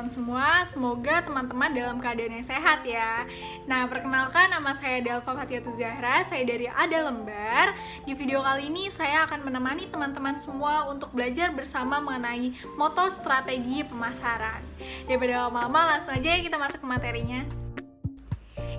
teman-teman semua. Semoga teman-teman dalam keadaan yang sehat ya. Nah, perkenalkan nama saya Delva Fathiatul Zahra, saya dari Ada Lembar. Di video kali ini saya akan menemani teman-teman semua untuk belajar bersama mengenai moto strategi pemasaran. Daripada lama-lama, langsung aja ya kita masuk ke materinya.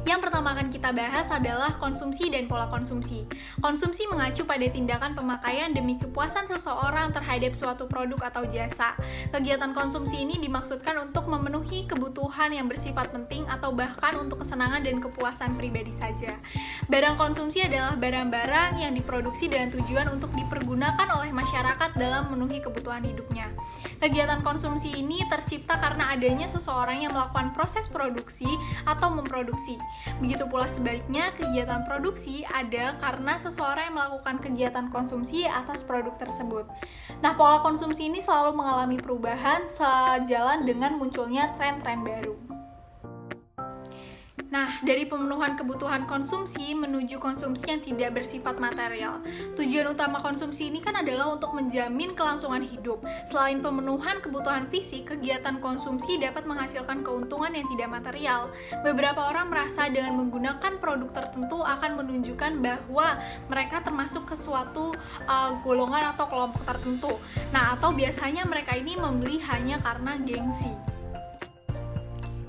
Yang pertama akan kita bahas adalah konsumsi dan pola konsumsi. Konsumsi mengacu pada tindakan pemakaian demi kepuasan seseorang terhadap suatu produk atau jasa. Kegiatan konsumsi ini dimaksudkan untuk memenuhi kebutuhan yang bersifat penting atau bahkan untuk kesenangan dan kepuasan pribadi saja. Barang konsumsi adalah barang-barang yang diproduksi dengan tujuan untuk dipergunakan oleh masyarakat dalam memenuhi kebutuhan hidupnya. Kegiatan konsumsi ini tercipta karena adanya seseorang yang melakukan proses produksi atau memproduksi. Begitu pula sebaliknya, kegiatan produksi ada karena seseorang yang melakukan kegiatan konsumsi atas produk tersebut. Nah, pola konsumsi ini selalu mengalami perubahan sejalan dengan munculnya tren-tren baru. Nah, dari pemenuhan kebutuhan konsumsi menuju konsumsi yang tidak bersifat material. Tujuan utama konsumsi ini kan adalah untuk menjamin kelangsungan hidup. Selain pemenuhan kebutuhan fisik, kegiatan konsumsi dapat menghasilkan keuntungan yang tidak material. Beberapa orang merasa dengan menggunakan produk tertentu akan menunjukkan bahwa mereka termasuk ke suatu golongan atau kelompok tertentu. Nah, atau biasanya mereka ini membeli hanya karena gengsi.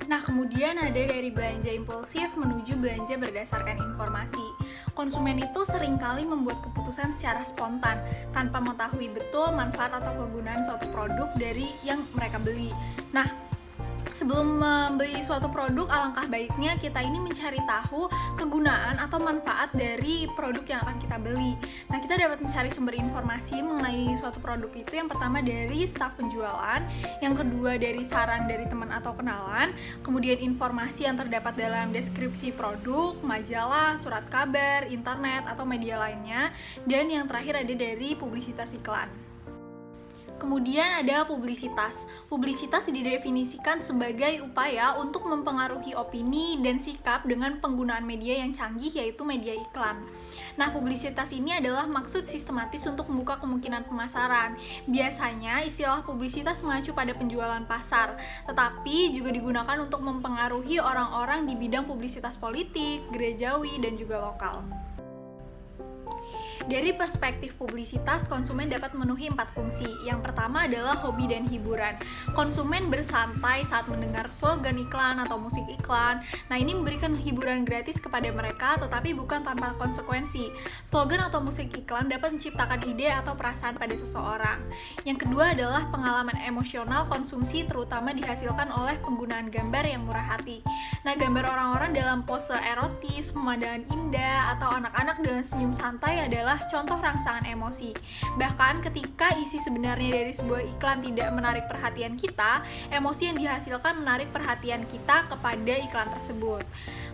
Nah, kemudian ada dari belanja impulsif menuju belanja berdasarkan informasi. Konsumen itu seringkali membuat keputusan secara spontan, tanpa mengetahui betul manfaat atau kegunaan suatu produk dari yang mereka beli. Nah, sebelum membeli suatu produk, alangkah baiknya kita ini mencari tahu kegunaan atau manfaat dari produk yang akan kita beli. Nah, kita dapat mencari sumber informasi mengenai suatu produk itu. Yang pertama dari staf penjualan, yang kedua dari saran dari teman atau kenalan, kemudian informasi yang terdapat dalam deskripsi produk, majalah, surat kabar, internet, atau media lainnya, dan yang terakhir ada dari publisitas iklan. Kemudian ada publisitas. Publisitas didefinisikan sebagai upaya untuk mempengaruhi opini dan sikap dengan penggunaan media yang canggih, yaitu media iklan. Nah, publisitas ini adalah maksud sistematis untuk membuka kemungkinan pemasaran. Biasanya istilah publisitas mengacu pada penjualan pasar, tetapi juga digunakan untuk mempengaruhi orang-orang di bidang publisitas politik, gerejawi, dan juga lokal. Dari perspektif publisitas, konsumen dapat memenuhi 4 fungsi. Yang pertama adalah hobi dan hiburan. Konsumen bersantai saat mendengar slogan iklan atau musik iklan. Nah, ini memberikan hiburan gratis kepada mereka, tetapi bukan tanpa konsekuensi. Slogan atau musik iklan dapat menciptakan ide atau perasaan pada seseorang. Yang kedua adalah pengalaman emosional konsumsi, terutama dihasilkan oleh penggunaan gambar yang murah hati. Nah, gambar orang-orang dalam pose erotis, pemandangan indah, atau anak-anak dengan senyum santai adalah contoh rangsangan emosi. Bahkan ketika isi sebenarnya dari sebuah iklan tidak menarik perhatian kita, emosi yang dihasilkan menarik perhatian kita kepada iklan tersebut.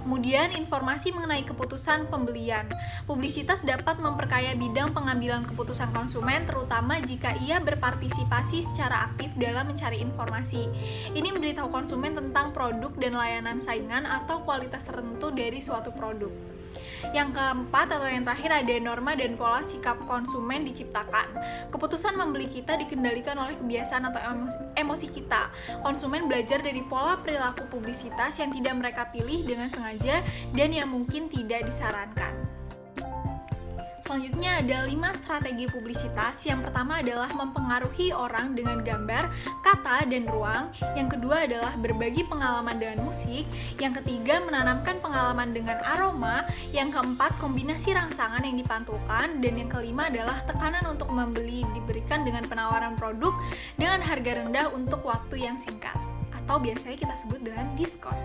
Kemudian informasi mengenai keputusan pembelian. Publisitas dapat memperkaya bidang pengambilan keputusan konsumen, terutama jika ia berpartisipasi secara aktif dalam mencari informasi. Ini memberitahu konsumen tentang produk dan layanan saingan atau kualitas tertentu dari suatu produk. Yang keempat atau yang terakhir ada norma dan pola sikap konsumen diciptakan. Keputusan membeli kita dikendalikan oleh kebiasaan atau emosi kita. Konsumen belajar dari pola perilaku publisitas yang tidak mereka pilih dengan sengaja dan yang mungkin tidak disarankan. Selanjutnya ada 5 strategi publisitas. Yang pertama adalah mempengaruhi orang dengan gambar, kata, dan ruang. Yang kedua adalah berbagi pengalaman dengan musik. Yang ketiga menanamkan pengalaman dengan aroma. Yang keempat kombinasi rangsangan yang dipantulkan. Dan yang kelima adalah tekanan untuk membeli diberikan dengan penawaran produk dengan harga rendah untuk waktu yang singkat, atau biasanya kita sebut dengan diskon.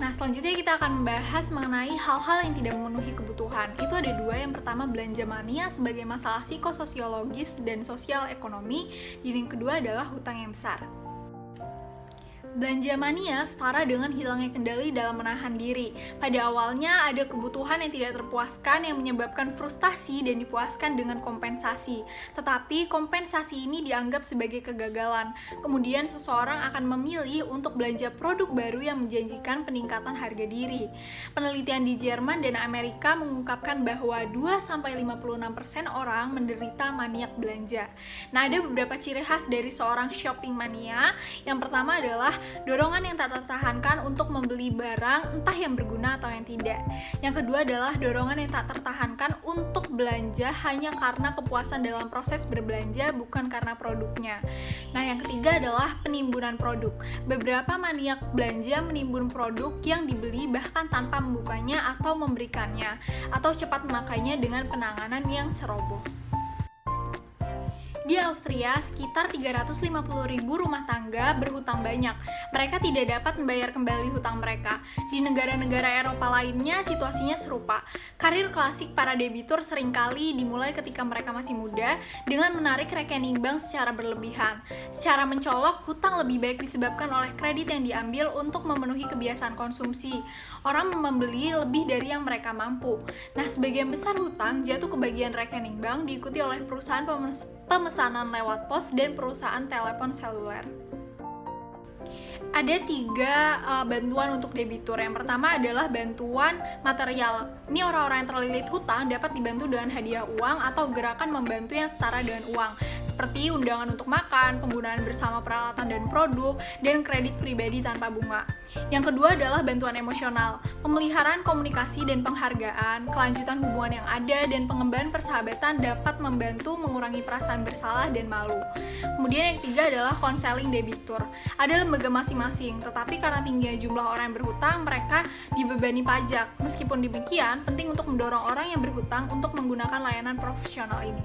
Nah, selanjutnya kita akan membahas mengenai hal-hal yang tidak memenuhi kebutuhan. Itu ada 2, yang pertama belanja mania sebagai masalah psikososiologis dan sosial ekonomi, dan yang kedua adalah hutang yang besar. Belanja mania setara dengan hilangnya kendali dalam menahan diri. Pada awalnya ada kebutuhan yang tidak terpuaskan yang menyebabkan frustasi dan dipuaskan dengan kompensasi. Tetapi kompensasi ini dianggap sebagai kegagalan. Kemudian seseorang akan memilih untuk belanja produk baru yang menjanjikan peningkatan harga diri. Penelitian di Jerman dan Amerika mengungkapkan bahwa 2-56% orang menderita maniak belanja. Nah, ada beberapa ciri khas dari seorang shopping mania. Yang pertama adalah dorongan yang tak tertahankan untuk membeli barang entah yang berguna atau yang tidak. Yang kedua adalah dorongan yang tak tertahankan untuk belanja hanya karena kepuasan dalam proses berbelanja, bukan karena produknya. Nah, yang ketiga adalah penimbunan produk. Beberapa maniak belanja menimbun produk yang dibeli bahkan tanpa membukanya atau memberikannya, atau cepat memakainya dengan penanganan yang ceroboh. Di Austria, sekitar 350.000 rumah tangga berhutang banyak. Mereka tidak dapat membayar kembali hutang mereka. Di negara-negara Eropa lainnya, situasinya serupa. Karir klasik para debitur seringkali dimulai ketika mereka masih muda dengan menarik rekening bank secara berlebihan. Secara mencolok, hutang lebih baik disebabkan oleh kredit yang diambil untuk memenuhi kebiasaan konsumsi. Orang membeli lebih dari yang mereka mampu. Nah, sebagian besar hutang jatuh ke bagian rekening bank diikuti oleh perusahaan pemesanan lewat pos dan perusahaan telepon seluler. Ada 3 bantuan untuk debitur. Yang pertama adalah bantuan material. Ini orang-orang yang terlilit hutang dapat dibantu dengan hadiah uang atau gerakan membantu yang setara dengan uang, seperti undangan untuk makan, penggunaan bersama peralatan dan produk, dan kredit pribadi tanpa bunga. Yang kedua adalah bantuan emosional, pemeliharaan komunikasi dan penghargaan, kelanjutan hubungan yang ada, dan pengembangan persahabatan dapat membantu mengurangi perasaan bersalah dan malu. Kemudian yang ketiga adalah konseling debitur. Ada lembaga masing-masing, tetapi karena tingginya jumlah orang yang berhutang, mereka dibebani pajak. Meskipun demikian, penting untuk mendorong orang yang berhutang untuk menggunakan layanan profesional ini.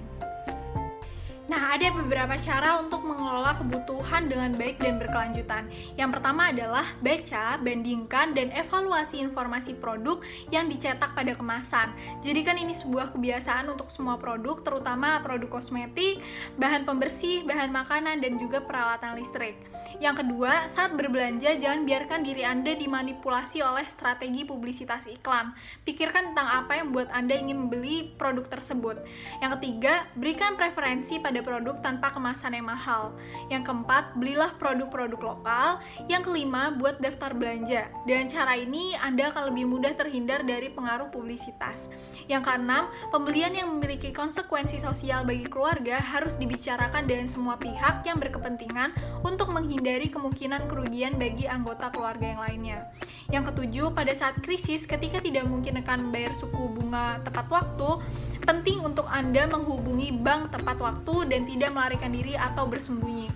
Nah, ada beberapa cara untuk mengelola kebutuhan dengan baik dan berkelanjutan. Yang pertama adalah baca, bandingkan, dan evaluasi informasi produk yang dicetak pada kemasan. Jadi kan ini sebuah kebiasaan untuk semua produk, terutama produk kosmetik, bahan pembersih, bahan makanan, dan juga peralatan listrik. Yang kedua, saat berbelanja, jangan biarkan diri Anda dimanipulasi oleh strategi publisitas iklan. Pikirkan tentang apa yang membuat Anda ingin membeli produk tersebut. Yang ketiga, berikan preferensi pada produk tanpa kemasan yang mahal. Yang keempat, belilah produk-produk lokal. Yang kelima, buat daftar belanja. Dengan cara ini, Anda akan lebih mudah terhindar dari pengaruh publisitas. Yang keenam, pembelian yang memiliki konsekuensi sosial bagi keluarga harus dibicarakan dengan semua pihak yang berkepentingan untuk menghindari kemungkinan kerugian bagi anggota keluarga yang lainnya. Yang ketujuh, pada saat krisis, ketika tidak mungkin akan bayar suku bunga tepat waktu, penting untuk Anda menghubungi bank tepat waktu dan tidak melarikan diri atau bersembunyi.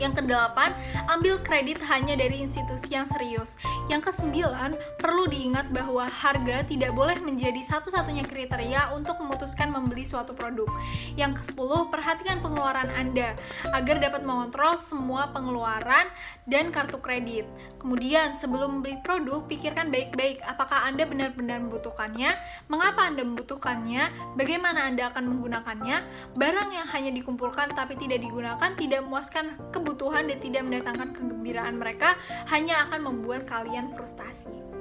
Yang kedelapan, ambil kredit hanya dari institusi yang serius. Yang kesembilan, perlu diingat bahwa harga tidak boleh menjadi satu-satunya kriteria untuk memutuskan membeli suatu produk. Yang kesepuluh, perhatikan pengeluaran Anda agar dapat mengontrol semua pengeluaran dan kartu kredit. Kemudian, sebelum membeli produk, pikirkan baik-baik apakah Anda benar-benar membutuhkannya, mengapa Anda membutuhkannya, bagaimana Anda akan menggunakannya. Barang yang hanya dikumpulkan tapi tidak digunakan tidak memuaskan kebutuhan dan tidak mendatangkan kegembiraan mereka, hanya akan membuat kalian frustasi.